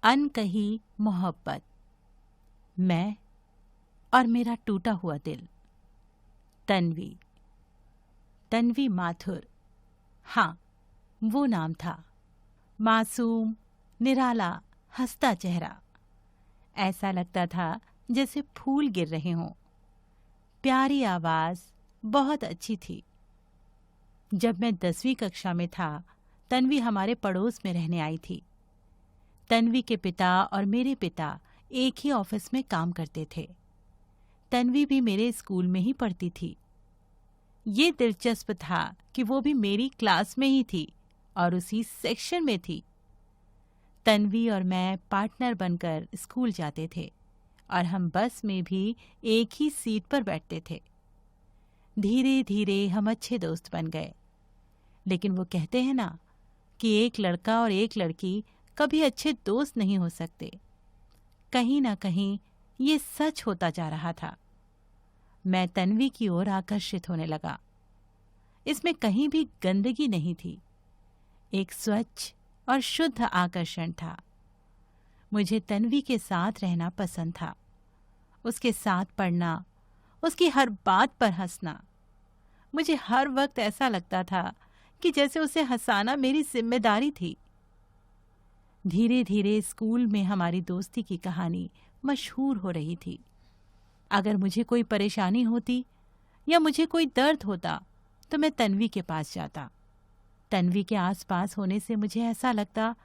अनकही मोहब्बत, मैं और मेरा टूटा हुआ दिल। तन्वी। तन्वी माथुर, हाँ वो नाम था। मासूम, निराला, हंसता चेहरा। ऐसा लगता था जैसे फूल गिर रहे हों। प्यारी आवाज, बहुत अच्छी थी। जब मैं 10वीं कक्षा में था, तन्वी हमारे पड़ोस में रहने आई थी। तन्वी के पिता और मेरे पिता एक ही ऑफिस में काम करते थे। तन्वी भी मेरे स्कूल में ही पढ़ती थी। ये दिलचस्प था कि वो भी मेरी क्लास में ही थी और उसी सेक्शन में थी। तन्वी और मैं पार्टनर बनकर स्कूल जाते थे और हम बस में भी एक ही सीट पर बैठते थे। धीरे धीरे हम अच्छे दोस्त बन गए। लेकिन वो कहते हैं ना कि एक लड़का और एक लड़की कभी अच्छे दोस्त नहीं हो सकते। कहीं ना कहीं ये सच होता जा रहा था। मैं तन्वी की ओर आकर्षित होने लगा। इसमें कहीं भी गंदगी नहीं थी। एक स्वच्छ और शुद्ध आकर्षण था। मुझे तन्वी के साथ रहना पसंद था। उसके साथ पढ़ना, उसकी हर बात पर हंसना। मुझे हर वक्त ऐसा लगता था कि जैसे उसे हंसाना मेरी जिम्मेदारी थी। धीरे धीरे स्कूल में हमारी दोस्ती की कहानी मशहूर हो रही थी। अगर मुझे कोई परेशानी होती या मुझे कोई दर्द होता तो मैं तन्वी के पास जाता। तन्वी के आसपास होने से मुझे ऐसा लगता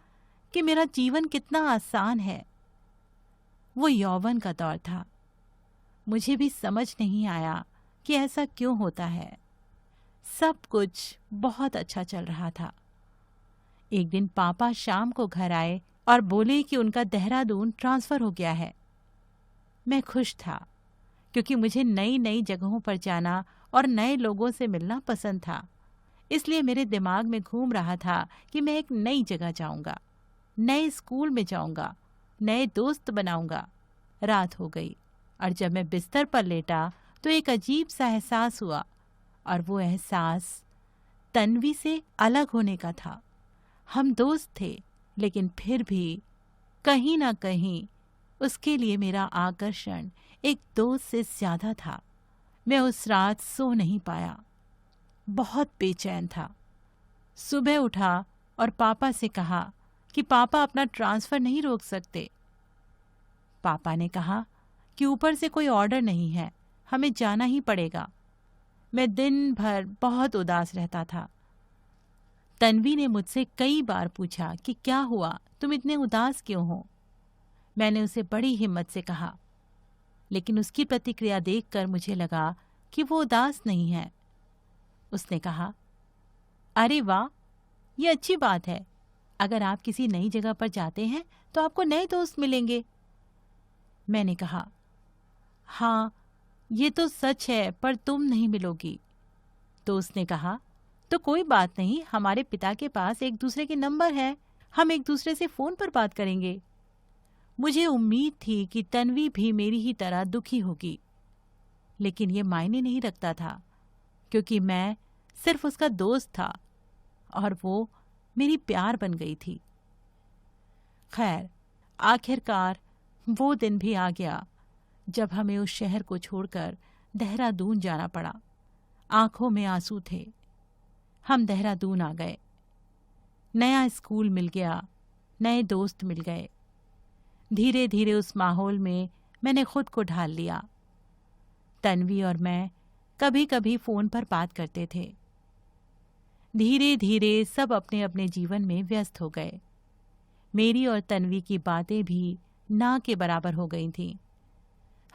कि मेरा जीवन कितना आसान है। वो यौवन का दौर था। मुझे भी समझ नहीं आया कि ऐसा क्यों होता है। सब कुछ बहुत अच्छा चल रहा था। एक दिन पापा शाम को घर आए और बोले कि उनका देहरादून ट्रांसफर हो गया है। मैं खुश था क्योंकि मुझे नई नई जगहों पर जाना और नए लोगों से मिलना पसंद था। इसलिए मेरे दिमाग में घूम रहा था कि मैं एक नई जगह जाऊंगा, नए स्कूल में जाऊंगा, नए दोस्त बनाऊंगा। रात हो गई और जब मैं बिस्तर पर लेटा तो एक अजीब सा एहसास हुआ और वो एहसास तन्वी से अलग होने का था। हम दोस्त थे, लेकिन फिर भी कहीं ना कहीं उसके लिए मेरा आकर्षण एक दोस्त से ज्यादा था। मैं उस रात सो नहीं पाया। बहुत बेचैन था। सुबह उठा और पापा से कहा कि पापा अपना ट्रांसफर नहीं रोक सकते। पापा ने कहा कि ऊपर से कोई ऑर्डर नहीं है, हमें जाना ही पड़ेगा। मैं दिन भर बहुत उदास रहता था। तन्वी ने मुझसे कई बार पूछा कि क्या हुआ, तुम इतने उदास क्यों हो। मैंने उसे बड़ी हिम्मत से कहा, लेकिन उसकी प्रतिक्रिया देखकर मुझे लगा कि वो उदास नहीं है। उसने कहा, अरे वाह, ये अच्छी बात है। अगर आप किसी नई जगह पर जाते हैं तो आपको नए दोस्त मिलेंगे। मैंने कहा, हाँ ये तो सच है, पर तुम नहीं मिलोगी। तो उसने कहा, तो कोई बात नहीं, हमारे पिता के पास एक दूसरे के नंबर है, हम एक दूसरे से फोन पर बात करेंगे। मुझे उम्मीद थी कि तन्वी भी मेरी ही तरह दुखी होगी, लेकिन ये मायने नहीं रखता था क्योंकि मैं सिर्फ उसका दोस्त था और वो मेरी प्यार बन गई थी। खैर, आखिरकार वो दिन भी आ गया जब हमें उस शहर को छोड़कर देहरादून जाना पड़ा। आंखों में आंसू थे। हम देहरादून आ गए। नया स्कूल मिल गया, नए दोस्त मिल गए। धीरे धीरे उस माहौल में मैंने खुद को ढाल लिया। तन्वी और मैं कभी कभी फोन पर बात करते थे। धीरे धीरे सब अपने अपने जीवन में व्यस्त हो गए। मेरी और तन्वी की बातें भी ना के बराबर हो गई थीं।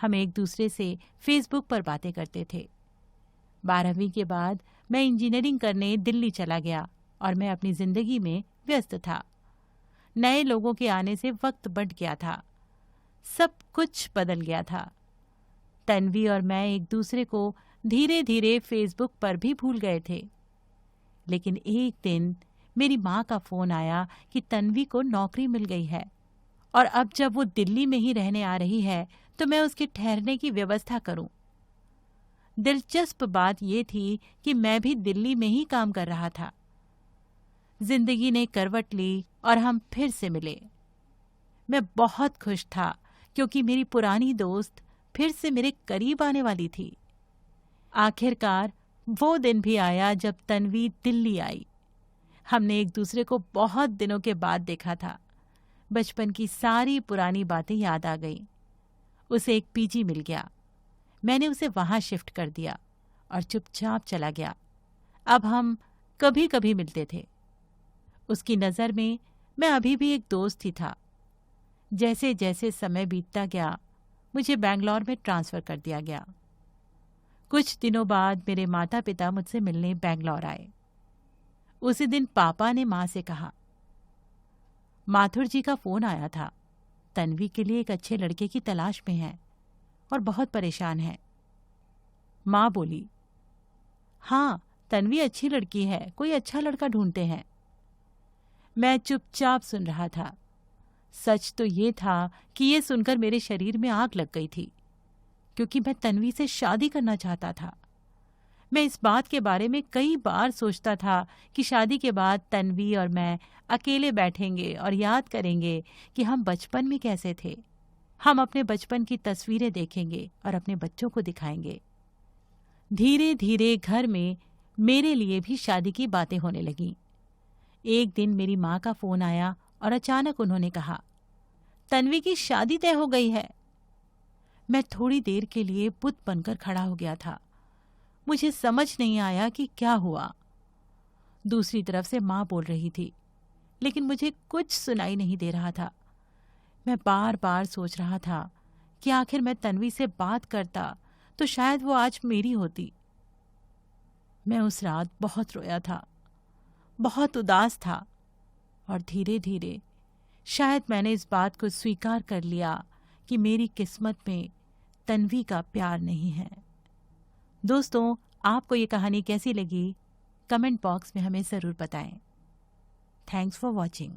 हम एक दूसरे से फेसबुक पर बातें करते थे। 12वीं के बाद मैं इंजीनियरिंग करने दिल्ली चला गया और मैं अपनी जिंदगी में व्यस्त था। नए लोगों के आने से वक्त बढ़ गया था। सब कुछ बदल गया था। तन्वी और मैं एक दूसरे को धीरे धीरे फेसबुक पर भी भूल गए थे। लेकिन एक दिन मेरी माँ का फोन आया कि तन्वी को नौकरी मिल गई है और अब जब वो दिल्ली में ही रहने आ रही है तो मैं उसके ठहरने की व्यवस्था करूं। दिलचस्प बात यह थी कि मैं भी दिल्ली में ही काम कर रहा था। जिंदगी ने करवट ली और हम फिर से मिले। मैं बहुत खुश था क्योंकि मेरी पुरानी दोस्त फिर से मेरे करीब आने वाली थी। आखिरकार वो दिन भी आया जब तन्वी दिल्ली आई। हमने एक दूसरे को बहुत दिनों के बाद देखा था। बचपन की सारी पुरानी बातें याद आ गईं। उसे एक पीजी मिल गया। मैंने उसे वहां शिफ्ट कर दिया और चुपचाप चला गया। अब हम कभी कभी मिलते थे। उसकी नज़र में मैं अभी भी एक दोस्त ही था। जैसे जैसे समय बीतता गया, मुझे बैंगलोर में ट्रांसफ़र कर दिया गया। कुछ दिनों बाद मेरे माता पिता मुझसे मिलने बैंगलोर आए। उसी दिन पापा ने माँ से कहा, माथुर जी का फ़ोन आया था। तन्वी के लिए एक अच्छे लड़के की तलाश में है और बहुत परेशान है। माँ बोली, हाँ, तन्वी अच्छी लड़की है, कोई अच्छा लड़का ढूंढते हैं। मैं चुपचाप सुन रहा था। सच तो ये था कि ये सुनकर मेरे शरीर में आग लग गई थी, क्योंकि मैं तन्वी से शादी करना चाहता था। मैं इस बात के बारे में कई बार सोचता था कि शादी के बाद तन्वी और मैं अकेले बैठेंगे और याद करेंगे कि हम बचपन में कैसे थे। हम अपने बचपन की तस्वीरें देखेंगे और अपने बच्चों को दिखाएंगे। धीरे धीरे घर में मेरे लिए भी शादी की बातें होने लगीं। एक दिन मेरी माँ का फ़ोन आया और अचानक उन्होंने कहा, तन्वी की शादी तय हो गई है। मैं थोड़ी देर के लिए बुत बनकर खड़ा हो गया था। मुझे समझ नहीं आया कि क्या हुआ। दूसरी तरफ से माँ बोल रही थी, लेकिन मुझे कुछ सुनाई नहीं दे रहा था। मैं बार बार सोच रहा था कि आखिर मैं तन्वी से बात करता तो शायद वो आज मेरी होती। मैं उस रात बहुत रोया था, बहुत उदास था और धीरे धीरे शायद मैंने इस बात को स्वीकार कर लिया कि मेरी किस्मत में तन्वी का प्यार नहीं है। दोस्तों, आपको ये कहानी कैसी लगी? कमेंट बॉक्स में हमें ज़रूर बताएं। Thanks for watching.